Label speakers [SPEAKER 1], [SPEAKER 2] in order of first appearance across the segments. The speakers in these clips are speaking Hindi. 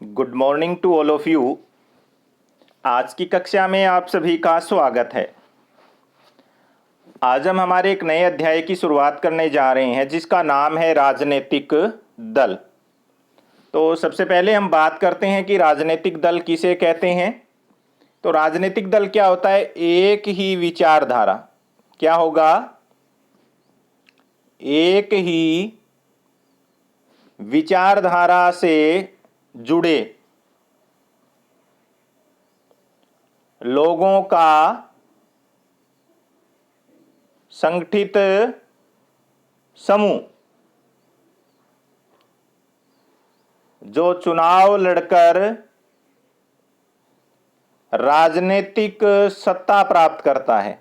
[SPEAKER 1] Good morning to all of you. आज की कक्षा में आप सभी का स्वागत है। आज हम हमारे एक नए अध्याय की शुरुआत करने जा रहे हैं जिसका नाम है राजनीतिक दल। तो सबसे पहले हम बात करते हैं कि राजनीतिक दल किसे कहते हैं। तो राजनीतिक दल क्या होता है? एक ही विचारधारा, क्या होगा? एक ही विचारधारा से जुड़े लोगों का संगठित समूह जो चुनाव लड़कर राजनीतिक सत्ता प्राप्त करता है।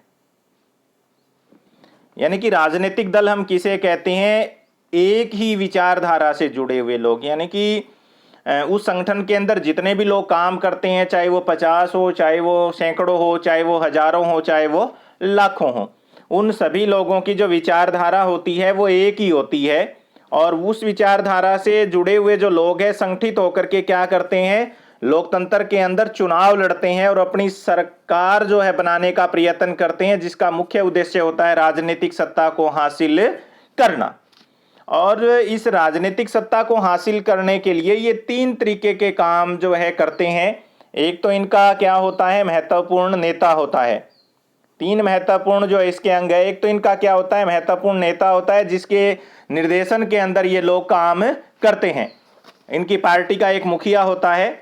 [SPEAKER 1] यानी कि राजनीतिक दल हम किसे कहते हैं? एक ही विचारधारा से जुड़े हुए लोग, यानी कि उस संगठन के अंदर जितने भी लोग काम करते हैं, चाहे वो 50 हो, चाहे वो सैकड़ों हो, चाहे वो हजारों हो, चाहे वो लाखों हो, उन सभी लोगों की जो विचारधारा होती है वो एक ही होती है। और उस विचारधारा से जुड़े हुए जो लोग हैं संगठित होकर के क्या करते हैं? लोकतंत्र के अंदर चुनाव लड़ते हैं और अपनी सरकार जो है बनाने का प्रयत्न करते हैं, जिसका मुख्य उद्देश्य होता है राजनीतिक सत्ता को हासिल करना। और इस राजनीतिक सत्ता को हासिल करने के लिए ये तीन तरीके के काम जो है करते हैं। एक तो इनका क्या होता है? महत्वपूर्ण नेता होता है। तीन महत्वपूर्ण जो इसके अंग है। एक तो इनका क्या होता है? महत्वपूर्ण नेता होता है जिसके निर्देशन के अंदर ये लोग काम करते हैं। इनकी पार्टी का एक मुखिया होता है।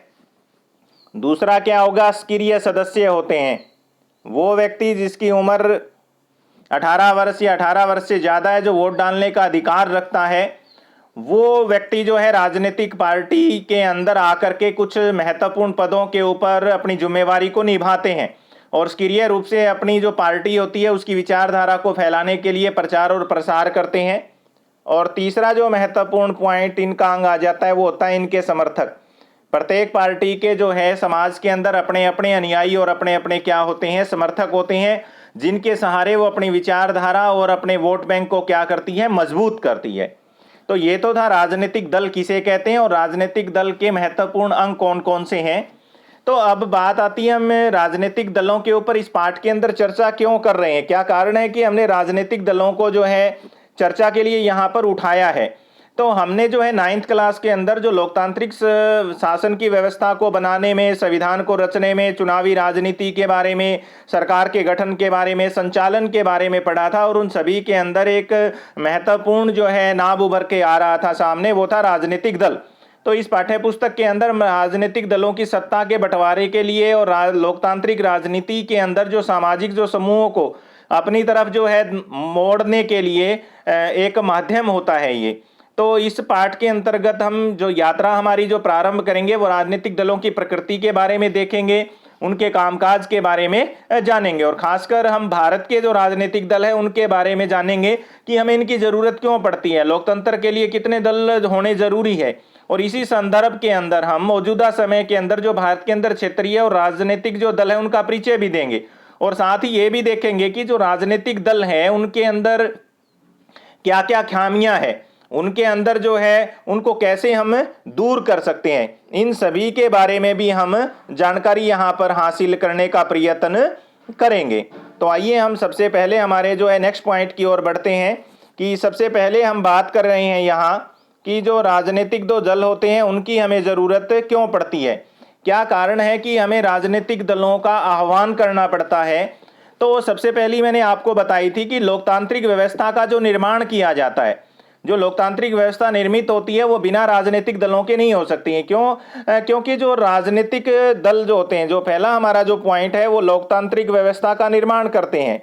[SPEAKER 1] दूसरा क्या होगा? सक्रिय सदस्य होते हैं। वो व्यक्ति जिसकी उम्र 18 वर्ष या 18 वर्ष से ज़्यादा है, जो वोट डालने का अधिकार रखता है, वो व्यक्ति जो है राजनीतिक पार्टी के अंदर आकर के कुछ महत्वपूर्ण पदों के ऊपर अपनी जिम्मेवारी को निभाते हैं और सक्रिय रूप से अपनी जो पार्टी होती है उसकी विचारधारा को फैलाने के लिए प्रचार और प्रसार करते हैं। और तीसरा जो महत्वपूर्ण पॉइंट इनका अंग आ जाता है वो होता है इनके समर्थक। प्रत्येक पार्टी के जो है समाज के अंदर अपने अपने अनुयायी और अपने अपने क्या होते हैं? समर्थक होते हैं, जिनके सहारे वो अपनी विचारधारा और अपने वोट बैंक को क्या करती है? मजबूत करती है। तो ये तो था राजनीतिक दल किसे कहते हैं और राजनीतिक दल के महत्वपूर्ण अंग कौन कौन से हैं। तो अब बात आती है, हम राजनीतिक दलों के ऊपर इस पाठ के अंदर चर्चा क्यों कर रहे हैं? क्या कारण है कि हमने राजनीतिक दलों को जो है चर्चा के लिए यहाँ पर उठाया है? तो हमने जो है 9th क्लास के अंदर जो लोकतांत्रिक शासन की व्यवस्था को बनाने में, संविधान को रचने में, चुनावी राजनीति के बारे में, सरकार के गठन के बारे में, संचालन के बारे में पढ़ा था। और उन सभी के अंदर एक महत्वपूर्ण जो है नाम उभर के आ रहा था सामने, वो था राजनीतिक दल। तो इस पाठ्य पुस्तक के अंदर राजनीतिक दलों की सत्ता के बंटवारे के लिए और लोकतांत्रिक राजनीति के अंदर जो सामाजिक जो समूहों को अपनी तरफ जो है मोड़ने के लिए एक माध्यम होता है ये। तो इस पाठ के अंतर्गत हम जो यात्रा हमारी जो प्रारंभ करेंगे वो राजनीतिक दलों की प्रकृति के बारे में देखेंगे, उनके कामकाज के बारे में जानेंगे और खासकर हम भारत के जो राजनीतिक दल है उनके बारे में जानेंगे कि हमें इनकी जरूरत क्यों पड़ती है, लोकतंत्र के लिए कितने दल होने जरूरी है। और इसी संदर्भ के अंदर हम मौजूदा समय के अंदर जो भारत के अंदर क्षेत्रीय और राजनीतिक जो दल है उनका परिचय भी देंगे और साथ ही ये भी देखेंगे कि जो राजनीतिक दल है उनके अंदर क्या क्या खामियां हैं, उनके अंदर जो है उनको कैसे हम दूर कर सकते हैं। इन सभी के बारे में भी हम जानकारी यहाँ पर हासिल करने का प्रयत्न करेंगे। तो आइए हम सबसे पहले हमारे जो है नेक्स्ट पॉइंट की ओर बढ़ते हैं कि सबसे पहले हम बात कर रहे हैं यहाँ कि जो राजनीतिक दो दल होते हैं उनकी हमें ज़रूरत क्यों पड़ती है, क्या कारण है कि हमें राजनीतिक दलों का आह्वान करना पड़ता है। तो सबसे पहली मैंने आपको बताई थी कि लोकतांत्रिक व्यवस्था का जो निर्माण किया जाता है, जो लोकतांत्रिक व्यवस्था निर्मित होती है वो बिना राजनीतिक दलों के नहीं हो सकती है। क्यों? क्योंकि जो राजनीतिक दल जो होते हैं, जो पहला हमारा जो पॉइंट है वो लोकतांत्रिक व्यवस्था का निर्माण करते हैं।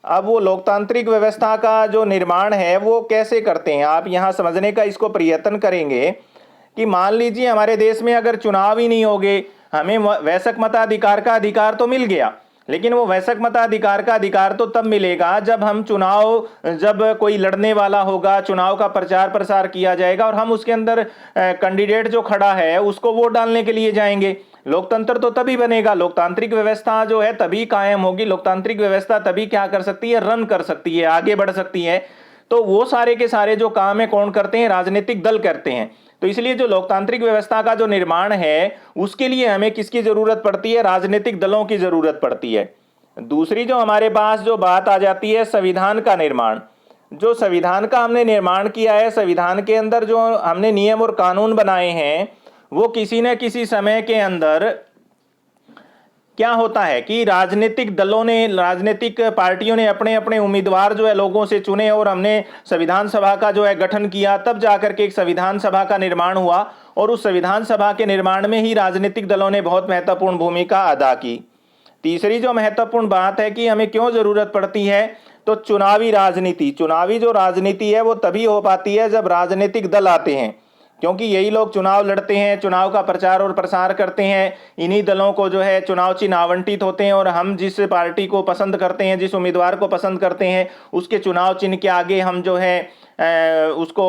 [SPEAKER 1] अब वो लोकतांत्रिक व्यवस्था का जो निर्माण है वो कैसे करते हैं, आप यहाँ समझने का इसको प्रयत्न करेंगे कि मान लीजिए हमारे देश में अगर चुनाव ही नहीं होंगे, हमें वयस्क मताधिकार का अधिकार तो मिल गया, लेकिन वो वयस्क मताधिकार का अधिकार तो तब मिलेगा जब हम चुनाव, जब कोई लड़ने वाला होगा, चुनाव का प्रचार प्रसार किया जाएगा और हम उसके अंदर कैंडिडेट जो खड़ा है उसको वोट डालने के लिए जाएंगे। लोकतंत्र तो तभी बनेगा, लोकतांत्रिक व्यवस्था जो है तभी कायम होगी, लोकतांत्रिक व्यवस्था तभी क्या कर सकती है? रन कर सकती है, आगे बढ़ सकती है। तो वो सारे के सारे जो काम है कौन करते हैं? राजनीतिक दल करते हैं। तो इसलिए जो लोकतांत्रिक व्यवस्था का जो निर्माण है उसके लिए हमें किसकी जरूरत पड़ती है? राजनीतिक दलों की जरूरत पड़ती है। दूसरी जो हमारे पास जो बात आ जाती है संविधान का निर्माण। जो संविधान का हमने निर्माण किया है, संविधान के अंदर जो हमने नियम और कानून बनाए हैं, वो किसी न किसी समय के अंदर क्या होता है कि राजनीतिक दलों ने, राजनीतिक पार्टियों ने अपने अपने उम्मीदवार जो है लोगों से चुने और हमने संविधान सभा का जो है गठन किया, तब जाकर के एक संविधान सभा का निर्माण हुआ। और उस संविधान सभा के निर्माण में ही राजनीतिक दलों ने बहुत महत्वपूर्ण भूमिका अदा की। तीसरी जो महत्वपूर्ण बात है कि हमें क्यों जरूरत पड़ती है, तो चुनावी राजनीति। चुनावी जो राजनीति है वो तभी हो पाती है जब राजनीतिक दल आते हैं, क्योंकि यही लोग चुनाव लड़ते हैं, चुनाव का प्रचार और प्रसार करते हैं। इन्हीं दलों को जो है चुनाव चिन्ह आवंटित होते हैं और हम जिस पार्टी को पसंद करते हैं, जिस उम्मीदवार को पसंद करते हैं, उसके चुनाव चिन्ह के आगे हम जो है उसको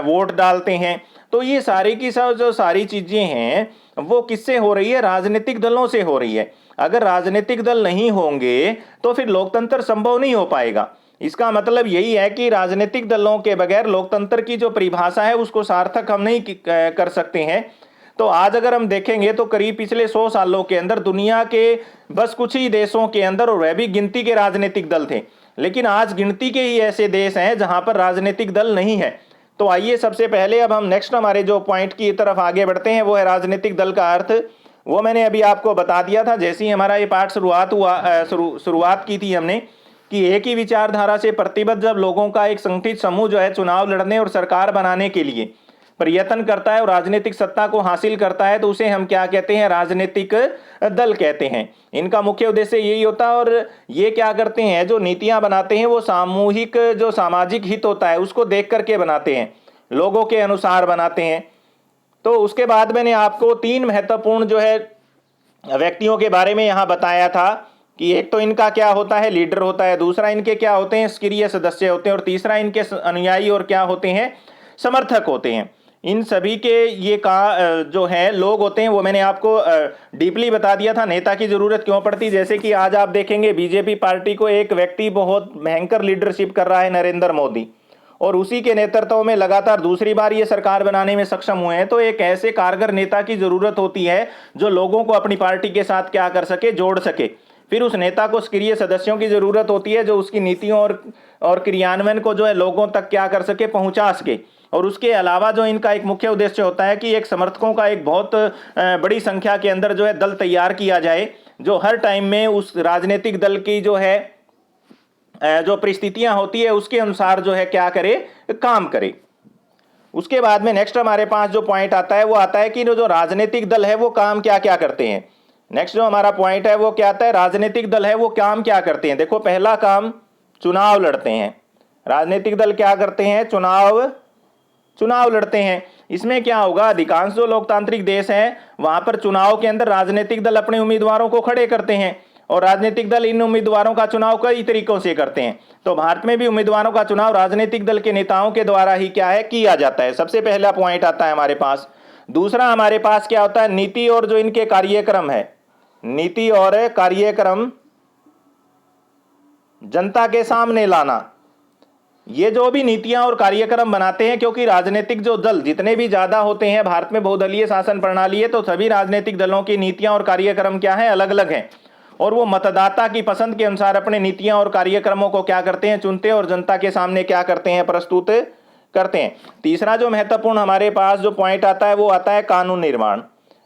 [SPEAKER 1] वोट डालते हैं। तो ये सारी की सब जो सारी चीजें हैं वो किससे हो रही है? राजनीतिक दलों से हो रही है। अगर राजनीतिक दल नहीं होंगे तो फिर लोकतंत्र संभव नहीं हो पाएगा। इसका मतलब यही है कि राजनीतिक दलों के बगैर लोकतंत्र की जो परिभाषा है उसको सार्थक हम नहीं कर सकते हैं। तो आज अगर हम देखेंगे तो करीब पिछले 100 सालों के अंदर दुनिया के बस कुछ ही देशों के अंदर, और वह भी गिनती के राजनीतिक दल थे, लेकिन आज गिनती के ही ऐसे देश हैं जहां पर राजनीतिक दल नहीं है। तो आइए सबसे पहले अब हम नेक्स्ट हमारे जो पॉइंट की तरफ आगे बढ़ते हैं, वो है राजनीतिक दल का अर्थ। वो मैंने अभी आपको बता दिया था जैसे ही हमारा ये पाठ शुरुआत की थी हमने, कि एक ही विचारधारा से प्रतिबद्ध जब लोगों का एक संगठित समूह जो है चुनाव लड़ने और सरकार बनाने के लिए प्रयत्न करता है और राजनीतिक सत्ता को हासिल करता है, तो उसे हम क्या कहते हैं? राजनीतिक दल कहते हैं। इनका मुख्य उद्देश्य यही होता है, और ये क्या करते हैं? जो नीतियां बनाते हैं वो सामूहिक जो सामाजिक हित होता है उसको देख करके बनाते हैं, लोगों के अनुसार बनाते हैं। तो उसके बाद मैंने आपको 3 महत्वपूर्ण जो है व्यक्तियों के बारे में यहां बताया था कि एक तो इनका क्या होता है? लीडर होता है। दूसरा इनके क्या होते हैं? सक्रिय सदस्य होते हैं। और तीसरा इनके अनुयायी और क्या होते हैं? समर्थक होते हैं। इन सभी के ये जो है लोग होते हैं वो मैंने आपको डीपली बता दिया था नेता की जरूरत क्यों पड़ती। जैसे कि आज आप देखेंगे बीजेपी पार्टी को एक व्यक्ति बहुत भयंकर लीडरशिप कर रहा है, नरेंद्र मोदी, और उसी के नेतृत्व में लगातार दूसरी बार ये सरकार बनाने में सक्षम हुए हैं। तो एक ऐसे कारगर नेता की जरूरत होती है जो लोगों को अपनी पार्टी के साथ क्या कर सके? जोड़ सके। फिर उस नेता को सक्रिय सदस्यों की जरूरत होती है जो उसकी नीतियों और क्रियान्वयन को जो है लोगों तक क्या कर सके? पहुंचा सके। और उसके अलावा जो इनका एक मुख्य उद्देश्य होता है कि एक समर्थकों का एक बहुत बड़ी संख्या के अंदर जो है दल तैयार किया जाए, जो हर टाइम में उस राजनीतिक दल की जो है जो परिस्थितियां होती है उसके अनुसार जो है क्या करे? काम करे। उसके बाद में नेक्स्ट हमारे पास जो पॉइंट आता है वो आता है कि जो राजनीतिक दल है वो काम क्या क्या करते हैं। नेक्स्ट जो हमारा पॉइंट है वो क्या आता है? राजनीतिक दल है वो काम क्या करते हैं। देखो, पहला काम चुनाव लड़ते हैं। राजनीतिक दल क्या करते हैं? चुनाव लड़ते हैं। इसमें क्या होगा? अधिकांश जो लोकतांत्रिक देश हैं वहां पर चुनाव के अंदर राजनीतिक दल अपने उम्मीदवारों को खड़े करते हैं, और राजनीतिक दल इन उम्मीदवारों का चुनाव कई तरीकों से करते हैं। तो भारत में भी उम्मीदवारों का चुनाव राजनीतिक दल के नेताओं के द्वारा ही क्या है? किया जाता है। सबसे पहला पॉइंट आता है हमारे पास। दूसरा हमारे पास क्या होता है? नीति और जो इनके कार्यक्रम है, नीति और कार्यक्रम जनता के सामने लाना। ये जो भी नीतियां और कार्यक्रम बनाते हैं, क्योंकि राजनीतिक जो दल जितने भी ज्यादा होते हैं, भारत में बहुदलीय शासन प्रणाली है, तो सभी राजनीतिक दलों की नीतियां और कार्यक्रम क्या है? अलग अलग हैं। और वो मतदाता की पसंद के अनुसार अपने नीतियां और कार्यक्रमों को क्या करते हैं? चुनते हैं और जनता के सामने क्या करते हैं? प्रस्तुत करते हैं। तीसरा जो महत्वपूर्ण हमारे पास जो पॉइंट आता है वो आता है कानून निर्माण।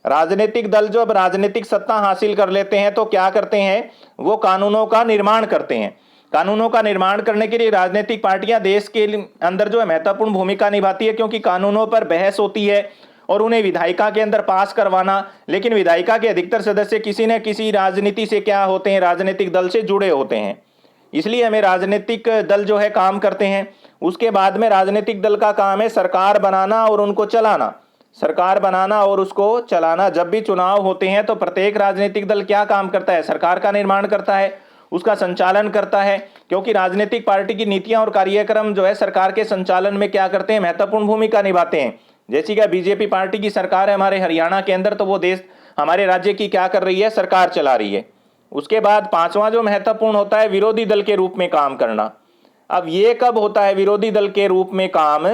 [SPEAKER 1] राजनीतिक दल जब राजनीतिक सत्ता हासिल कर लेते हैं तो क्या करते हैं? वो कानूनों का निर्माण करते हैं। कानूनों का निर्माण करने के लिए राजनीतिक पार्टियां देश के अंदर जो है महत्वपूर्ण भूमिका निभाती है, क्योंकि कानूनों पर बहस होती है और उन्हें विधायिका के अंदर पास करवाना। लेकिन विधायिका के अधिकतर सदस्य किसी न किसी राजनीति से क्या होते हैं? राजनीतिक दल से जुड़े होते हैं। इसलिए हमें राजनीतिक दल जो है काम करते हैं। उसके बाद में राजनीतिक दल का काम है सरकार बनाना और उनको चलाना। सरकार बनाना और उसको चलाना। जब भी चुनाव होते हैं तो प्रत्येक राजनीतिक दल क्या काम करता है? सरकार का निर्माण करता है, उसका संचालन करता है, क्योंकि राजनीतिक पार्टी की नीतियां और कार्यक्रम जो है सरकार के संचालन में क्या करते हैं? महत्वपूर्ण भूमिका निभाते हैं। जैसे कि बीजेपी पार्टी की सरकार है हमारे हरियाणा के अंदर, तो वो देश हमारे राज्य की क्या कर रही है? सरकार चला रही है। उसके बाद पांचवा जो महत्वपूर्ण होता है विरोधी दल के रूप में काम करना। अब ये कब होता है विरोधी दल के रूप में काम?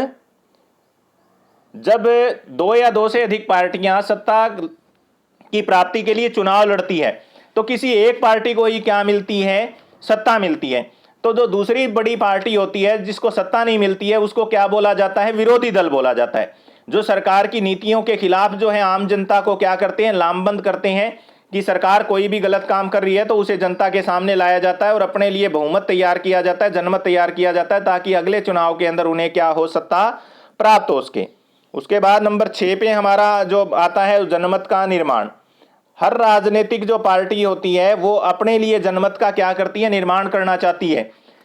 [SPEAKER 1] जब दो या दो से अधिक पार्टियां सत्ता की प्राप्ति के लिए चुनाव लड़ती है, तो किसी एक पार्टी को ही क्या मिलती है? सत्ता मिलती है। तो जो दूसरी बड़ी पार्टी होती है जिसको सत्ता नहीं मिलती है, उसको क्या बोला जाता है? विरोधी दल बोला जाता है। जो सरकार की नीतियों के खिलाफ जो है आम जनता को क्या करते हैं? लामबंद करते हैं कि सरकार कोई भी गलत काम कर रही है तो उसे जनता के सामने लाया जाता है और अपने लिए बहुमत तैयार किया जाता है, जनमत तैयार किया जाता है, ताकि अगले चुनाव के अंदर उन्हें क्या हो? सत्ता प्राप्त हो सके। उसके बाद नंबर 6 पे हमारा जो आता है जनमत का निर्माण। हर राजनीतिक जो पार्टी होती है वो अपने लिए जनमत का क्या करती है? निर्माण करना चाहती है,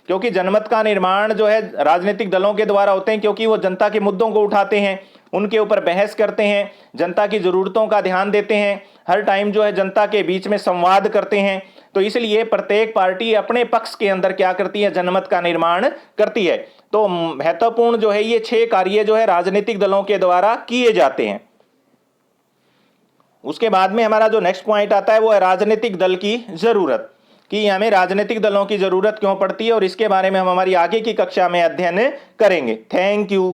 [SPEAKER 1] क्योंकि जनमत का निर्माण जो है राजनीतिक दलों के द्वारा होते हैं, क्योंकि वो जनता के मुद्दों को उठाते हैं, उनके ऊपर बहस करते हैं, जनता की ज़रूरतों का ध्यान देते हैं, हर टाइम जो है जनता के बीच में संवाद करते हैं। तो इसलिए प्रत्येक पार्टी अपने पक्ष के अंदर क्या करती है? जनमत का निर्माण करती है। तो महत्वपूर्ण जो है ये 6 कार्य जो है राजनीतिक दलों के द्वारा किए जाते हैं। उसके बाद में हमारा जो नेक्स्ट पॉइंट आता है वो है राजनीतिक दल की जरूरत, कि हमें राजनीतिक दलों की जरूरत क्यों पड़ती है, और इसके बारे में हम हमारी आगे की कक्षा में अध्ययन करेंगे। Thank you.